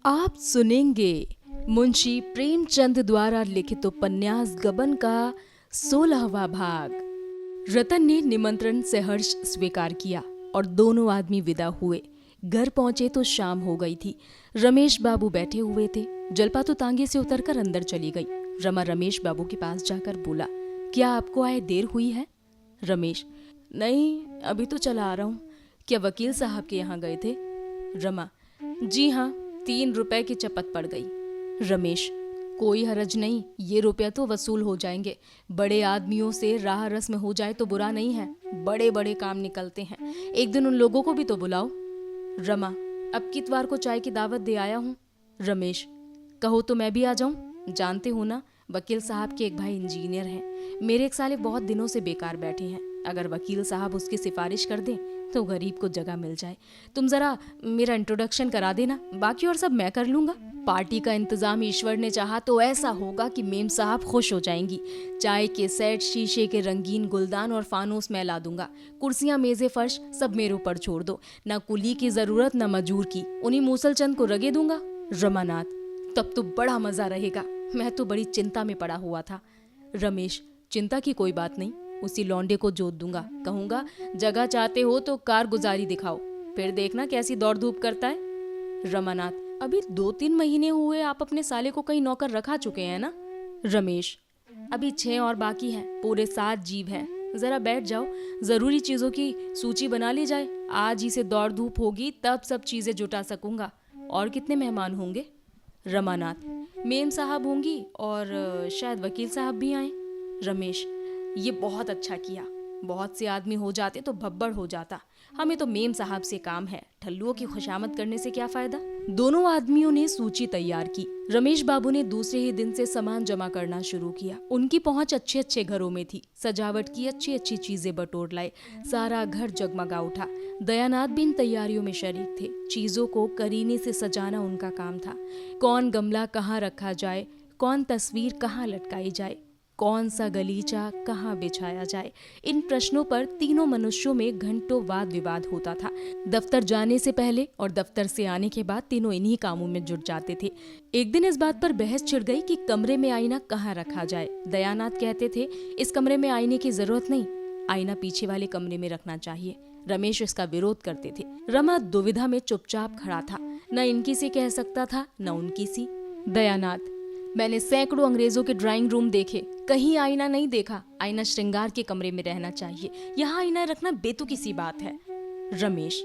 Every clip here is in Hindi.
आप सुनेंगे मुंशी प्रेमचंद द्वारा लिखित उपन्यास गबन का 16वां भाग। रतन ने निमंत्रण से हर्ष स्वीकार किया और दोनों आदमी विदा हुए। घर पहुंचे तो शाम हो गई थी। रमेश बाबू बैठे हुए थे। जलपा तो तांगे से उतरकर अंदर चली गई। रमा रमेश बाबू के पास जाकर बोला, क्या आपको आए देर हुई है? रमेश, नहीं, अभी तो चला आ रहा हूँ। क्या वकील साहब के यहाँ गए थे? रमा, जी हाँ, 3 रुपए की चपत पड़ गई। रमेश, कोई हरज नहीं, ये रुपया तो वसूल हो जाएंगे। बड़े आदमियों से राह रस्म हो जाए तो बुरा नहीं है। बड़े बड़े काम निकलते हैं। एक दिन उन लोगों को भी तो बुलाओ। रमा, अब की इतवार को चाय की दावत दे आया हूँ। रमेश, कहो तो मैं भी आ जाऊं? जानते हो ना, वकील साहब के एक भाई इंजीनियर हैं। मेरे एक साले बहुत दिनों से बेकार बैठे हैं। अगर वकील साहब उसकी सिफारिश कर दें तो गरीब को जगह मिल जाए। तुम जरा मेरा इंट्रोडक्शन करा देना, बाकी और सब मैं कर लूंगा। पार्टी का इंतजाम ईश्वर ने चाहा तो ऐसा होगा कि मेम साहब खुश हो जाएंगी। चाय के सेट, शीशे के रंगीन गुलदान और फानूस मैं ला दूंगा। कुर्सियां, मेजे, फर्श सब मेरे ऊपर छोड़ दो। ना कुली की जरूरत न मजूर की, उन्हीं मूसलचंद को रगे दूंगा। रमानाथ, तब तो बड़ा मजा रहेगा। मैं तो बड़ी चिंता में पड़ा हुआ था। रमेश, चिंता की कोई बात नहीं, उसी लौंडे को जोत दूंगा। कहूंगा, जगह चाहते हो तो कारगुजारी दिखाओ, फिर देखना कैसी दौड़ धूप करता है। रमानाथ, अभी 2-3 महीने हुए आप अपने साले को कहीं नौकर रखा चुके हैं ना? रमेश, अभी 6 और बाकी हैं, पूरे 7 जीव हैं। जरा बैठ जाओ, जरूरी चीजों की सूची बना ली जाए। आज ही से दौड़ धूप होगी, तब सब चीजें जुटा सकूंगा। और कितने मेहमान होंगे? रमानाथ, मेम साहब होंगी और शायद वकील साहब भी आए। रमेश, ये बहुत अच्छा किया। बहुत से आदमी हो जाते तो भब्बड़ हो जाता। हमें तो मेम साहब से काम है, ठल्लुओं की खुशामद करने से क्या फायदा। दोनों आदमियों ने सूची तैयार की। रमेश बाबू ने दूसरे ही दिन से सामान जमा करना शुरू किया। उनकी पहुंच अच्छे अच्छे घरों में थी। सजावट की अच्छी अच्छी चीजें बटोर लाए। सारा घर जगमगा उठा। दयानाथ भी इन तैयारियों में शरीक थे। चीजों को करीने से सजाना उनका काम था। कौन गमला कहाँ रखा जाए, कौन तस्वीर कहाँ लटकाई जाए, कौन सा गलीचा कहाँ बिछाया जाए, इन प्रश्नों पर तीनों मनुष्यों में घंटों वाद विवाद होता था। दफ्तर जाने से पहले और दफ्तर से आने के बाद तीनों इन्हीं कामों में जुट जाते थे। एक दिन इस बात पर बहस छिड़ गई कि कमरे में आईना कहाँ रखा जाए। दयानाथ कहते थे, इस कमरे में आईने की जरूरत नहीं, आईना पीछे वाले कमरे में रखना चाहिए। रमेश इसका विरोध करते थे। रमा दुविधा में चुपचाप खड़ा था, न इनकी सी कह सकता था न उनकी सी। दयानाथ, मैंने सैकड़ों अंग्रेजों के ड्राइंग रूम देखे, कहीं आईना नहीं देखा। आईना श्रृंगार के कमरे में रहना चाहिए, यहाँ आईना रखना बेतुकी सी बात है। रमेश,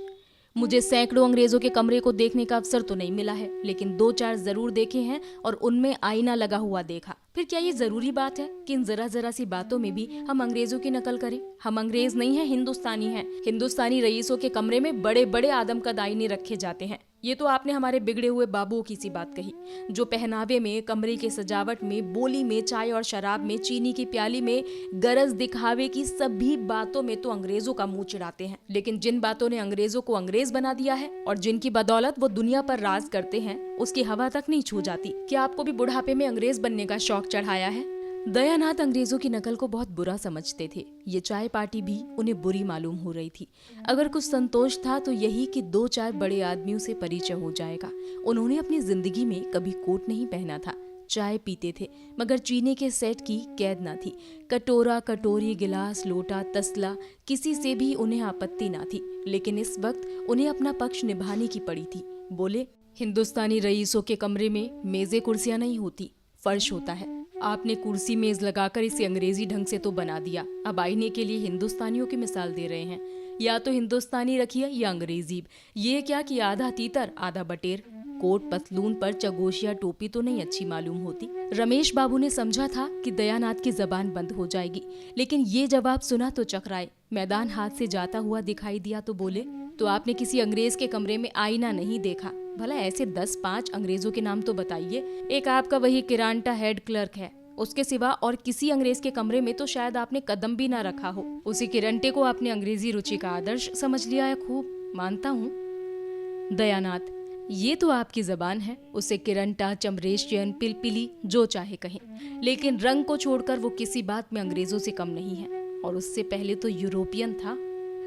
मुझे सैकड़ों अंग्रेजों के कमरे को देखने का अवसर तो नहीं मिला है, लेकिन 2-4 जरूर देखे हैं और उनमें आईना लगा हुआ देखा। फिर क्या ये जरूरी बात है कि इन जरा जरा सी बातों में भी हम अंग्रेजों की नकल करें? हम अंग्रेज नहीं हैं, हिंदुस्तानी हैं। हिंदुस्तानी रईसों के कमरे में बड़े बड़े आदमकद आईने रखे जाते हैं। ये तो आपने हमारे बिगड़े हुए बाबुओं की सी बात कही, जो पहनावे में, कमरे के सजावट में, बोली में, चाय और शराब में, चीनी की प्याली में, गरज दिखावे की सभी बातों में तो अंग्रेजों का मुंह चिढ़ाते हैं। लेकिन जिन बातों ने अंग्रेजों को अंग्रेज बना दिया है और जिनकी बदौलत वो दुनिया पर राज करते हैं, उसकी हवा तक नहीं छू जाती। क्या आपको भी बुढ़ापे में अंग्रेज बनने का शौक चढ़ाया है? दयानाथ अंग्रेजों की नकल को बहुत बुरा समझते थे। ये चाय पार्टी भी उन्हें बुरी मालूम हो रही थी। अगर कुछ संतोष था तो यही कि 2-4 बड़े आदमियों से परिचय हो जाएगा। उन्होंने अपनी जिंदगी में कभी कोट नहीं पहना था। चाय पीते थे मगर चीनी के सेट की कैद न थी। कटोरा, कटोरी, गिलास, लोटा, तसला, किसी से भी उन्हें आपत्ति न थी। लेकिन इस वक्त उन्हें अपना पक्ष निभाने की पड़ी थी। बोले, हिंदुस्तानी रईसों के कमरे में मेजें कुर्सियां नहीं होती, फर्श होता है। आपने कुर्सी मेज लगाकर इसे अंग्रेजी ढंग से तो बना दिया। अब आईने के लिए हिंदुस्तानियों की मिसाल दे रहे हैं। या तो हिंदुस्तानी रखिए या अंग्रेजी। ये क्या कि आधा तीतर आधा बटेर। कोट पतलून पर चगोशिया टोपी तो नहीं अच्छी मालूम होती। रमेश बाबू ने समझा था कि दयानाथ की जबान बंद हो जाएगी, लेकिन ये जवाब सुना तो चकराए। मैदान हाथ से जाता हुआ दिखाई दिया तो बोले, तो आपने किसी अंग्रेज के कमरे में आईना नहीं देखा? भला ऐसे 10-5 अंग्रेजों के नाम तो बताइए। एक आपका वही किरांटा हेड क्लर्क है, उसके सिवा और किसी अंग्रेज के कमरे में तो शायद आपने कदम भी ना रखा हो। उसी किरंटे को आपने अंग्रेजी रुचि का आदर्श समझ लिया है। खूब मानता हूँ। दयानाथ, ये तो आपकी जबान है, उसे किरंटा, चमरेशियन, पिलपिली जो चाहे कहें, लेकिन रंग को छोड़कर वो किसी बात में अंग्रेजों से कम नहीं है। और उससे पहले तो यूरोपियन था।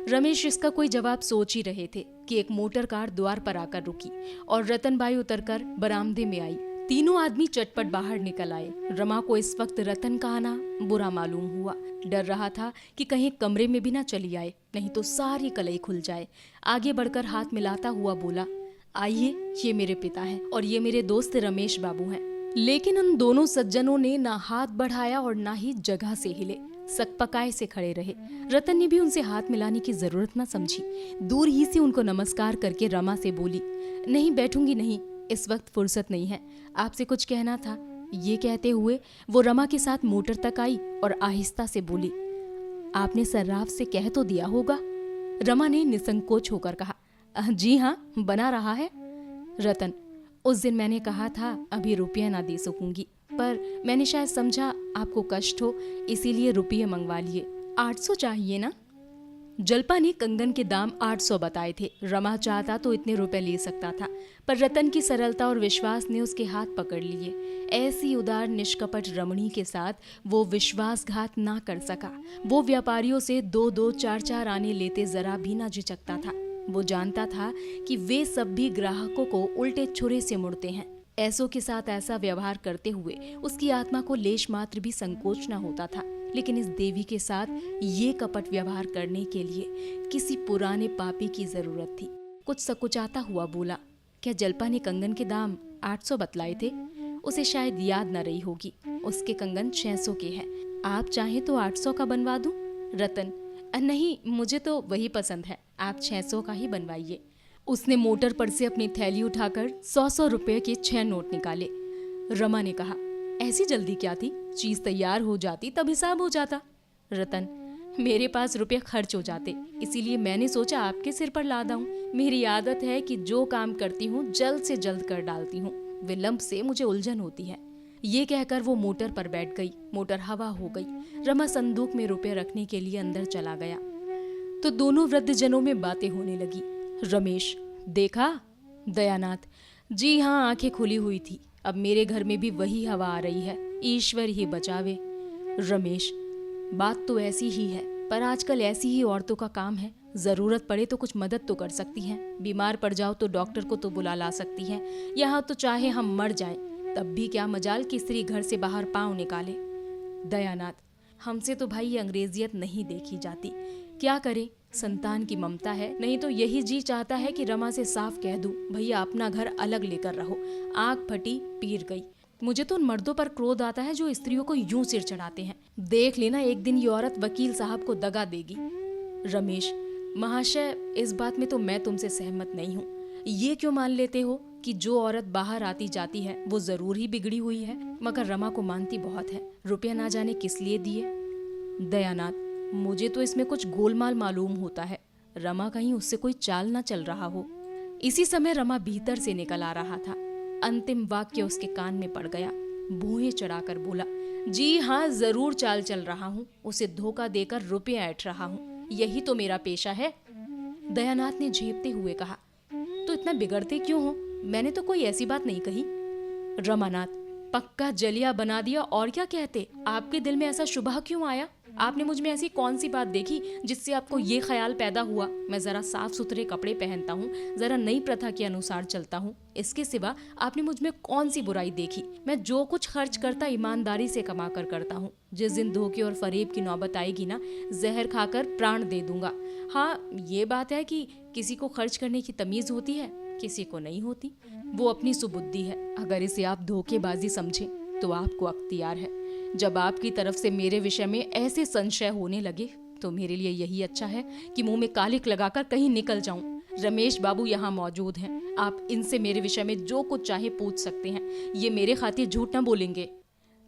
रमेश इसका कोई जवाब सोच ही रहे थे कि एक मोटर कार द्वार पर आकर रुकी और रतनबाई उतरकर बरामदे में आई। तीनों आदमी चटपट बाहर निकल आए। रमा को इस वक्त रतन का आना बुरा मालूम हुआ। डर रहा था कि कहीं कमरे में भी ना चली आए, नहीं तो सारी कलई खुल जाए। आगे बढ़कर हाथ मिलाता हुआ बोला, आइए, ये मेरे पिता हैं और ये मेरे दोस्त रमेश बाबू हैं। लेकिन उन दोनों सज्जनों ने ना हाथ बढ़ाया और ना ही जगह से हिले, सकपकाए से खड़े रहे। रतन ने भी उनसे हाथ मिलाने की जरूरत न समझी। दूर ही से उनको नमस्कार करके रमा से बोली, नहीं बैठूंगी नहीं, इस वक्त फुर्सत नहीं है, आपसे कुछ कहना था। ये कहते हुए वो रमा के साथ मोटर तक आई और आहिस्ता से बोली, आपने सर्राफ से कह तो दिया होगा। रमा ने निसंकोच होकर कहा, जी हाँ, बना रहा है। रतन, उस दिन मैंने कहा था अभी रुपया ना दे सकूंगी, पर मैंने शायद समझा आपको कष्ट हो, इसीलिए रुपये मंगवा लिए। 800 चाहिए ना? जल्पा ने कंगन के दाम 800 बताए थे। रमा चाहता तो इतने रुपए ले सकता था, पर रतन की सरलता और विश्वास ने उसके हाथ पकड़ लिए। ऐसी उदार निष्कपट रमणी के साथ वो विश्वासघात ना कर सका। वो व्यापारियों से 2-2, 4-4 आने लेते जरा भी ना झिझकता था। वो जानता था कि वे सब भी ग्राहकों को उल्टे छुरे से मुड़ते हैं। ऐसों के साथ ऐसा व्यवहार करते हुए उसकी आत्मा को लेश मात्र भी संकोच न होता था। लेकिन इस देवी के साथ ये कपट व्यवहार करने के लिए किसी पुराने पापी की जरूरत थी। कुछ सकुचाता हुआ बोला, क्या जल्पा ने कंगन के दाम 800 बतलाए थे? उसे शायद याद न रही होगी। उसके कंगन 600 के हैं। आप चाहें तो 800 का बनवा दूं? रतन, नहीं, मुझे तो वही पसंद है, आप 600 का ही बनवाइए। उसने मोटर पर से अपनी थैली उठाकर 100-100 रुपए के 6 नोट निकाले। रमा ने कहा, ऐसी जल्दी क्या थी? चीज तैयार हो जाती तब हिसाब हो जाता। रतन, मेरे पास रुपए खर्च हो जाते, इसीलिए मैंने सोचा आपके सिर पर लादा हूँ। मेरी आदत है कि जो काम करती हूँ जल्द से जल्द कर डालती हूँ, विलंब से मुझे उलझन होती है। ये कहकर वो मोटर पर बैठ गई। मोटर हवा हो गई। रमा संदूक में रुपए रखने के लिए अंदर चला गया तो दोनों वृद्धजनों में बातें होने लगी। रमेश, देखा? दयानाथ, जी हाँ, आंखें खुली हुई थी। अब मेरे घर में भी वही हवा आ रही है, ईश्वर ही बचावे। रमेश, बात तो ऐसी ही है, पर आजकल ऐसी ही औरतों का काम है। जरूरत पड़े तो कुछ मदद तो कर सकती हैं। बीमार पड़ जाओ तो डॉक्टर को तो बुला ला सकती हैं। यहाँ तो चाहे हम मर जाएं, तब भी क्या मजाल कि स्त्री घर से बाहर पांव निकाले। दयानाथ, हमसे तो भाई ये अंग्रेजियत नहीं देखी जाती। क्या करें, संतान की ममता है, नहीं तो यही जी चाहता है कि रमा से साफ कह दूं, भैया अपना घर अलग लेकर रहो। आंख फटी, पीर गई। मुझे तो उन मर्दों पर क्रोध आता है जो स्त्रियों को यूं सिर चढ़ाते हैं। देख लेना, एक दिन ये औरत वकील साहब को दगा देगी। रमेश, महाशय, इस बात में तो मैं तुमसे सहमत नहीं हूँ। ये क्यों मान लेते हो कि जो औरत बाहर आती जाती है वो जरूर ही बिगड़ी हुई है? मगर रमा को मानती बहुत है। रुपया ना जाने किस लिए दिए। दयानाथ, मुझे तो इसमें कुछ गोलमाल मालूम होता है। रमा कहीं उससे कोई चाल ना चल रहा हो। इसी समय रमा भीतर से निकल आ रहा था। अंतिम वाक्य उसके कान में पड़ गया। भौहें चढ़ाकर बोला, जी हाँ, जरूर चाल चल रहा हूँ। उसे धोखा देकर रुपया ऐंठ रहा हूँ, यही तो मेरा पेशा है। दयानाथ ने झेपते हुए कहा, तो इतना बिगड़ते क्यों हो? मैंने तो कोई ऐसी बात नहीं कही। रमानाथ, पक्का जलिया बना दिया, और क्या कहते? आपके दिल में ऐसा शुबह क्यों आया? आपने मुझ में ऐसी कौन सी बात देखी जिससे आपको ये ख्याल पैदा हुआ? मैं जरा साफ सुथरे कपड़े पहनता हूँ, जरा नई प्रथा के अनुसार चलता हूँ। इसके सिवा आपने मुझ में कौन सी बुराई देखी? मैं जो कुछ खर्च करता ईमानदारी से कमा कर करता हूँ। जिस दिन धोखे और फरेब की नौबत आएगी ना, जहर खाकर प्राण दे दूंगा। हाँ, ये बात है कि किसी को खर्च करने की तमीज होती है, किसी को नहीं होती। वो अपनी सुबुद्धि है। अगर इसे आप धोखेबाजी समझें तो आपको अख्तियार है। जब आपकी तरफ से मेरे विषय में ऐसे संशय होने लगे तो मेरे लिए यही अच्छा है कि मुंह में कालिक लगाकर कहीं निकल जाऊं। रमेश बाबू यहाँ मौजूद हैं। आप इनसे मेरे विषय में जो कुछ चाहे पूछ सकते हैं। ये मेरे खातिर झूठ न बोलेंगे।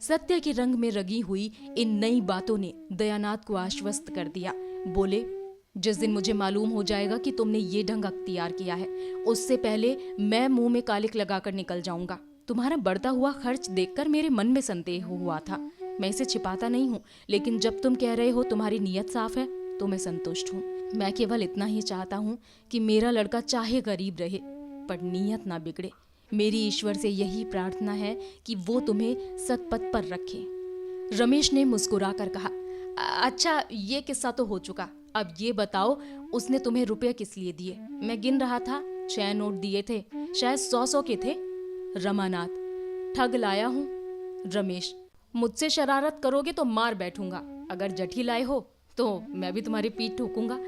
सत्य के रंग में रंगी हुई इन नई बातों ने दयानाथ को आश्वस्त कर दिया। बोले, जिस दिन मुझे मालूम हो जाएगा कि तुमने ये ढंग अख्तियार किया है, उससे पहले मैं मुंह में कालिक लगाकर निकल जाऊंगा। तुम्हारा बढ़ता हुआ खर्च देखकर मेरे मन में संदेह हुआ था। मैं इसे छिपाता नहीं हूँ, लेकिन जब तुम कह रहे हो तुम्हारी नीयत साफ है तो मैं संतुष्ट हूँ। मैं केवल इतना ही चाहता हूँ कि मेरा लड़का चाहे गरीब रहे पर नीयत ना बिगड़े। मेरी ईश्वर से यही प्रार्थना है कि वो तुम्हें सत्पथ पर रखे। रमेश ने मुस्कुरा कर कहा, अच्छा, ये किस्सा तो हो चुका, अब ये बताओ, उसने तुम्हें रुपए किस लिए दिए? मैं गिन रहा था, 6 नोट दिए थे, शायद 100 के थे। रमानाथ, ठग लाया हूँ। रमेश, मुझसे शरारत करोगे तो मार बैठूंगा। अगर जठी लाए हो तो मैं भी तुम्हारी पीठ ठोकूंगा।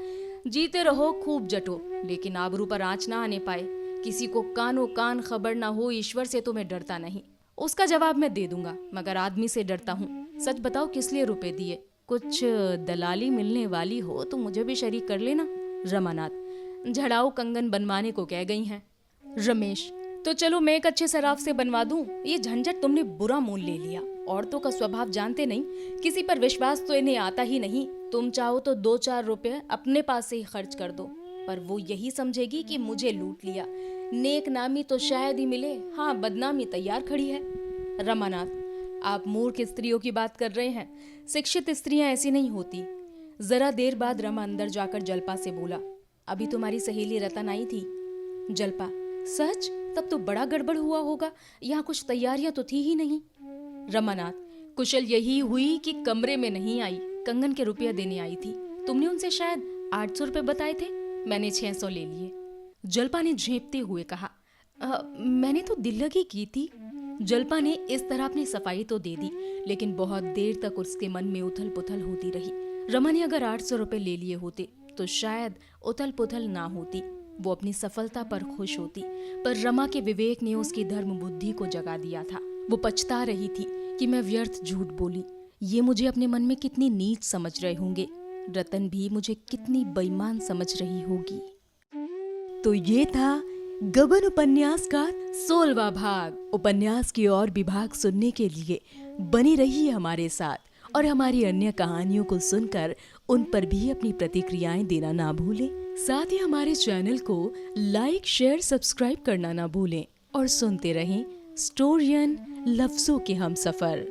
जीते रहो, खूब जटो, लेकिन आबरू पर आंच ना आने पाए। किसी को कानो कान खबर ना हो, ईश्वर से तो मैं डरता नहीं। उसका जवाब मैं दे दूंगा, मगर आदमी से डरता हूँ। सच बताओ, किस लिए रुपए दिए? कुछ दलाली मिलने वाली हो तो मुझे भी शरीक कर लेना। रमानाथ, झड़ाऊ कंगन बनवाने को कह गई हैं। रमेश, तो चलो मैं एक अच्छे सराफ से बनवा दूं। ये झंझट तुमने बुरा मोल ले लिया। औरतों का स्वभाव जानते नहीं, किसी पर विश्वास तो इन्हें आता ही नहीं। तुम चाहो तो 2-4 रुपए अपने पास से ही खर्च कर दो, पर वो यही समझेगी कि मुझे लूट लिया। नेक नामी तो शायद ही मिले, हाँ बदनामी तैयार खड़ी है। रमानाथ, आप मूर्ख स्त्रियों की बात कर रहे हैं। शिक्षित स्त्रियां ऐसी नहीं होती। जरा देर बाद रमा अंदर जाकर जल्पा से बोला, अभी तुम्हारी सहेली रतन आई थी। जल्पा, सच? तब तो बड़ा गड़बड़ हुआ होगा, यहाँ कुछ तैयारियां तो थी ही नहीं। रमानाथ, कुशल यही हुई कि कमरे में नहीं आई, कंगन के रुपया देने आई थी। तुमने उनसे शायद 800 रुपए बताए थे, मैंने 600 ले लिए। जल्पा ने झेंपते हुए कहा, मैंने तो दिल लगी की थी। जल्पा ने इस तरह अपनी सफाई तो दे दी, लेकिन बहुत देर तक उसके मन में उथल पुथल होती रही। रमा ने अगर 800 रुपए ले लिए होते तो शायद उथल पुथल ना होती, वो अपनी सफलता पर खुश होती। पर रमा के विवेक ने उसकी धर्म बुद्धि को जगा दिया था। वो पछता रही थी कि मैं व्यर्थ झूठ बोली। ये मुझे अपने मन में कितनी नीच समझ रहे होंगे, रतन भी मुझे कितनी बेईमान समझ रही होगी। तो ये था गबन उपन्यास का 16वां भाग। उपन्यास के और भी भाग सुनने के लिए बनी रहिए हमारे साथ, और हमारी अन्य कहानियों को सुनकर उन पर भी अपनी प्रतिक्रियाएं देना ना भूलें। साथ ही हमारे चैनल को लाइक, शेयर, सब्सक्राइब करना ना भूलें, और सुनते रहें स्टोरियन लफ्जों के हमसफर।